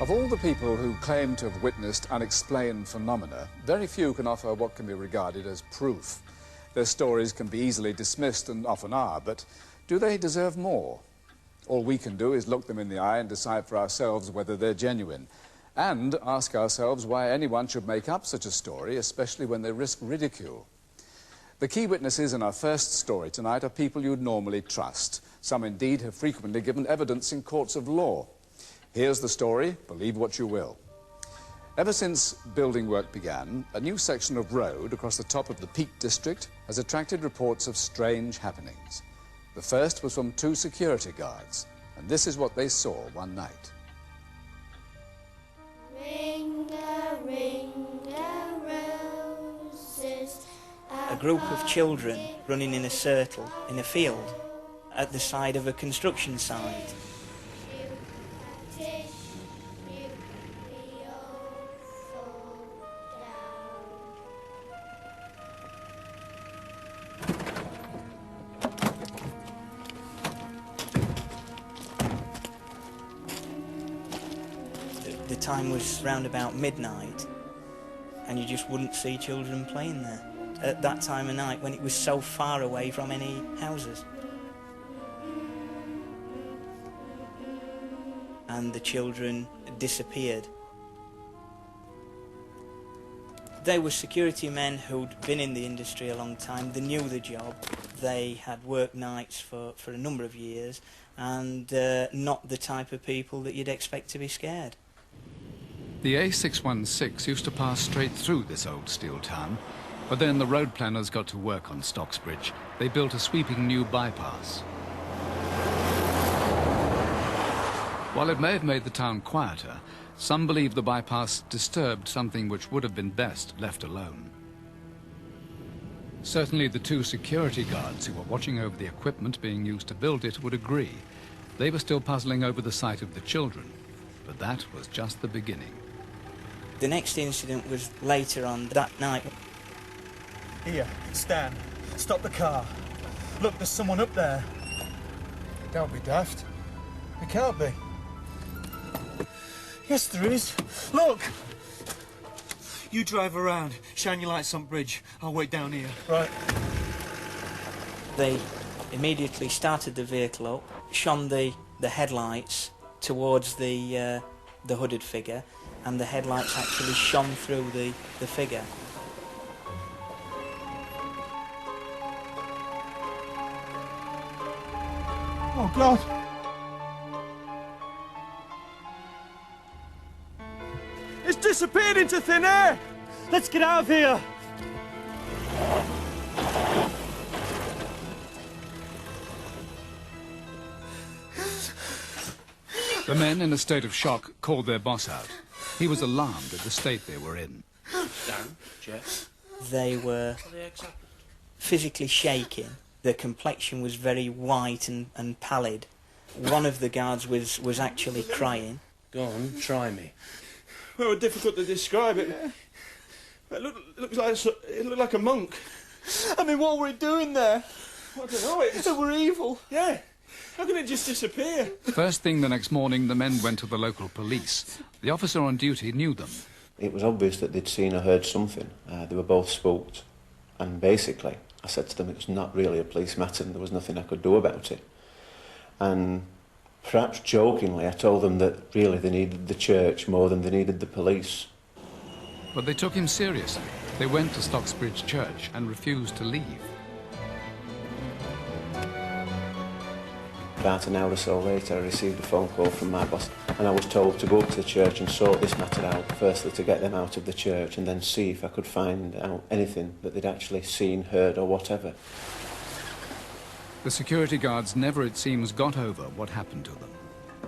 Of all the people who claim to have witnessed unexplained phenomena, very few can offer what can be regarded as proof. Their stories can be easily dismissed, and often are, but do they deserve more? All we can do is look them in the eye and decide for ourselves whether they're genuine, and ask ourselves why anyone should make up such a story, especially when they risk ridicule. The key witnesses in our first story tonight are people you'd normally trust. Some indeed have frequently given evidence in courts of law. Here's the story, believe what you will. Ever since building work began, a new section of road across the top of the Peak District has attracted reports of strange happenings. The first was from two security guards, and this is what they saw one night. Ring the roses. A group of children running in a circle in a field at the side of a construction site. The time was round about midnight, and you just wouldn't see children playing there at that time of night when it was so far away from any houses. And the children disappeared. They were security men who'd been in the industry a long time. They knew the job. They had worked nights for a number of years, and not the type of people that you'd expect to be scared. The A616 used to pass straight through this old steel town, but then the road planners got to work on Stocksbridge. They built a sweeping new bypass. While it may have made the town quieter, some believe the bypass disturbed something which would have been best left alone. Certainly the two security guards who were watching over the equipment being used to build it would agree. They were still puzzling over the sight of the children, but that was just the beginning. The next incident was later on that night. Here, Stan, stop the car. Look, there's someone up there. Don't be daft. It can't be. Yes, there is. Look! You drive around, shine your lights on bridge. I'll wait down here. Right. They immediately started the vehicle up, shone the headlights towards the hooded figure, and the headlights actually shone through the figure. Oh, God! It's disappeared into thin air! Let's get out of here! The men, in a state of shock, called their boss out. He was alarmed at the state they were in. Dan, Jeff. They were physically shaking. Their complexion was very white and pallid. One of the guards was actually crying. Go on, try me. Well, difficult to describe it. It looked like a monk. I mean, what were we doing there? I don't know, it were evil. Yeah. How can it just disappear? First thing the next morning, the men went to the local police. The officer on duty knew them. It was obvious that they'd seen or heard something. They were both spooked. And basically, I said to them it was not really a police matter and there was nothing I could do about it. And perhaps jokingly, I told them that really they needed the church more than they needed the police. But they took him seriously. They went to Stocksbridge Church and refused to leave. About an hour or so later, I received a phone call from my boss, and I was told to go up to the church and sort this matter out, firstly to get them out of the church, and then see if I could find out anything that they'd actually seen, heard, or whatever. The security guards never, it seems, got over what happened to them.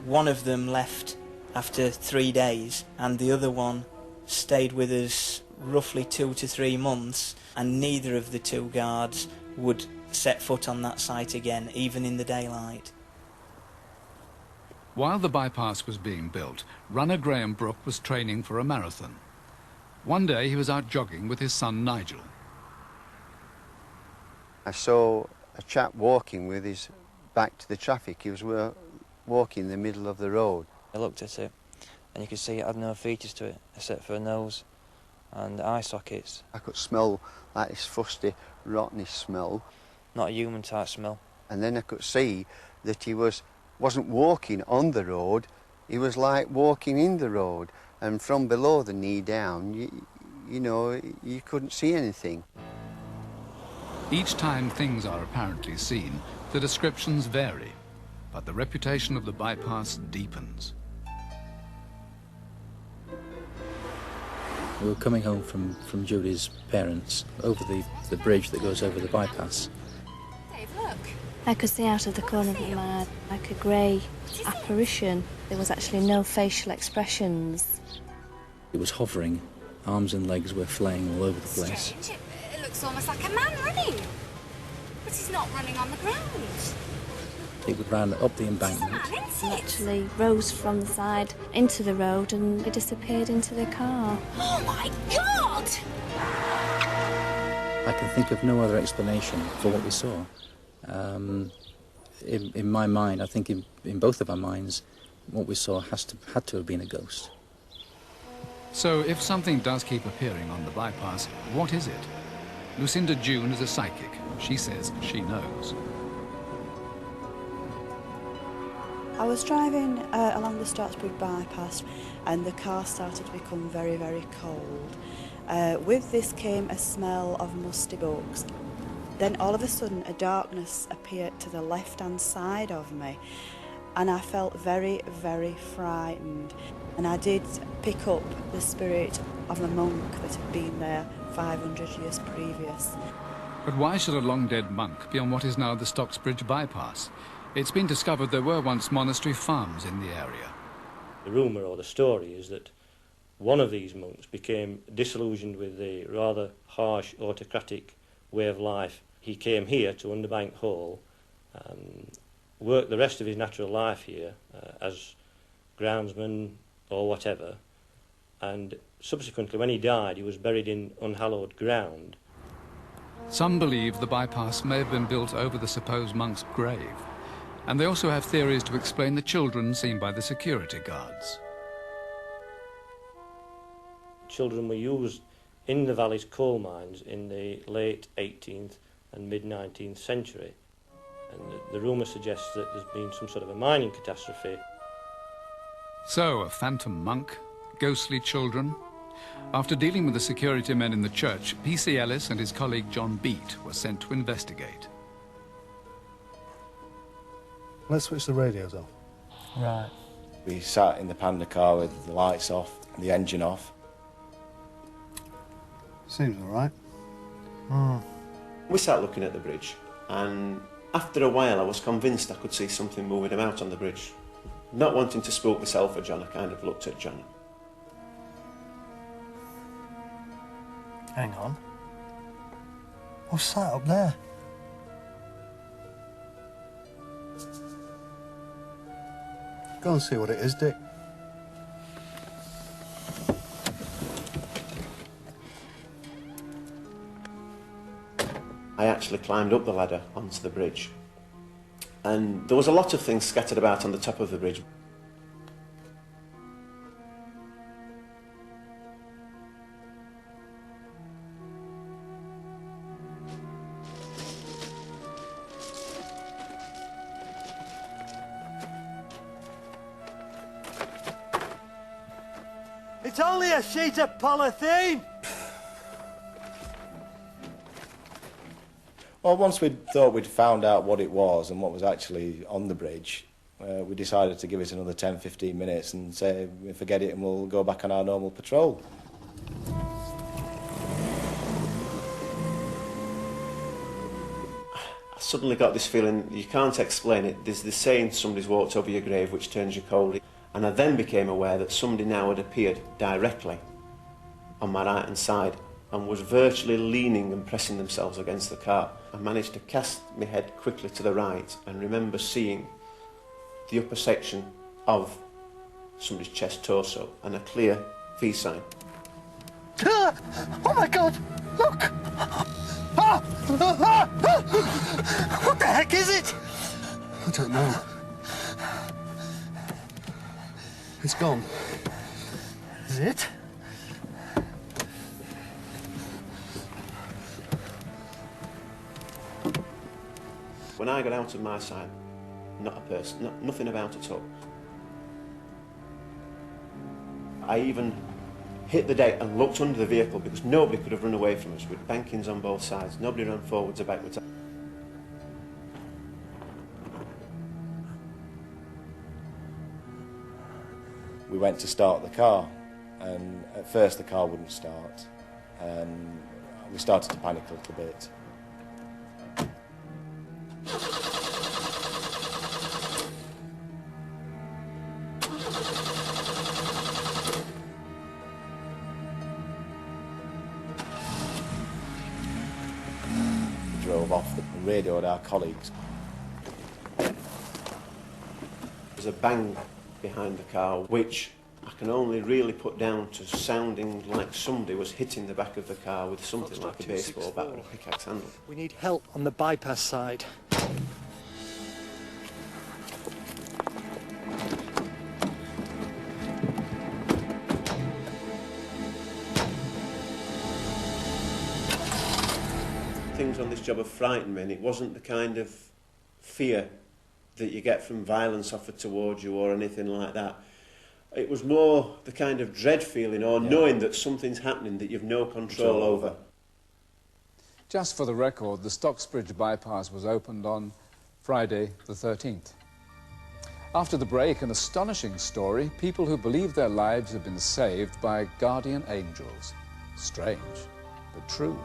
One of them left after 3 days, and the other one stayed with us roughly 2 to 3 months, and neither of the two guards would set foot on that site again, even in the daylight. While the bypass was being built, runner Graham Brooke was training for a marathon. One day he was out jogging with his son Nigel. I saw a chap walking with his back to the traffic. He was walking in the middle of the road. I looked at it, and you could see it had no features to it except for a nose and eye sockets. I could smell like this fusty, rottenish smell. Not a human type smell. And then I could see that he wasn't walking on the road, he was like walking in the road. And from below the knee down, you know, you couldn't see anything. Each time things are apparently seen, the descriptions vary, but the reputation of the bypass deepens. We were coming home from Judy's parents over the bridge that goes over the bypass. Dave, look. I could see out of the corner of my eye like a grey apparition. There was actually no facial expressions. It was hovering. Arms and legs were flaying all over the place. Strange. It looks almost like a man running. But he's not running on the ground. It would run up the embankment. It actually rose from the side into the road and it disappeared into the car. Oh my God! I can think of no other explanation for what we saw. In my mind, I think in both of our minds, what we saw had to have been a ghost. So if something does keep appearing on the bypass, what is it? Lucinda June is a psychic. She says she knows. I was driving along the Stocksbridge bypass and the car started to become very, very cold. With this came a smell of musty books. Then all of a sudden a darkness appeared to the left-hand side of me and I felt very, very frightened. And I did pick up the spirit of a monk that had been there 500 years previous. But why should a long-dead monk be on what is now the Stocksbridge bypass? It's been discovered there were once monastery farms in the area. The rumour or the story is that one of these monks became disillusioned with the rather harsh autocratic way of life. He came here to Underbank Hall, worked the rest of his natural life here as groundsman or whatever, and subsequently when he died he was buried in unhallowed ground. Some believe the bypass may have been built over the supposed monk's grave, and they also have theories to explain the children seen by the security guards. Children were used in the valley's coal mines in the late 18th and mid-19th century, and the rumour suggests that there's been some sort of a mining catastrophe. So, a phantom monk, ghostly children. After dealing with the security men in the church, P.C. Ellis and his colleague John Beat were sent to investigate. Let's switch the radios off. Right. We sat in the panda car with the lights off, the engine off. Seems all right. We sat looking at the bridge, and after a while I was convinced I could see something moving about on the bridge. Not wanting to spook myself or John, I kind of looked at John. Hang on. What's that up there? Go and see what it is, Dick. I actually climbed up the ladder onto the bridge, and there was a lot of things scattered about on the top of the bridge. It's only a sheet of polythene! Well, once we thought we'd found out what it was and what was actually on the bridge, we decided to give it another 10-15 minutes and say, forget it and we'll go back on our normal patrol. I suddenly got this feeling, you can't explain it. There's this saying, somebody's walked over your grave which turns you cold. And I then became aware that somebody now had appeared directly on my right-hand side and was virtually leaning and pressing themselves against the car. I managed to cast my head quickly to the right and remember seeing the upper section of somebody's chest torso and a clear V sign. Oh my God! Look! Ah! Ah! What the heck is it? I don't know. It's gone. is it? When I got out of my side, not a person, nothing about at all. I even hit the deck and looked under the vehicle because nobody could have run away from us with bankings on both sides. Nobody ran forwards or backwards. We went to start the car, and at first the car wouldn't start, and we started to panic a little bit. We drove off and radioed our colleagues. There's a bang behind the car, which I can only really put down to sounding like somebody was hitting the back of the car with something like a baseball bat or a pickaxe handle. We need help on the bypass side. Things on this job have frightened me, and it wasn't the kind of fear that you get from violence offered towards you or anything like that. It was more the kind of dread feeling or knowing that something's happening that you've no control over. Just for the record, the Stocksbridge bypass was opened on Friday the 13th. After the break, an astonishing story, people who believe their lives have been saved by guardian angels. Strange, but true.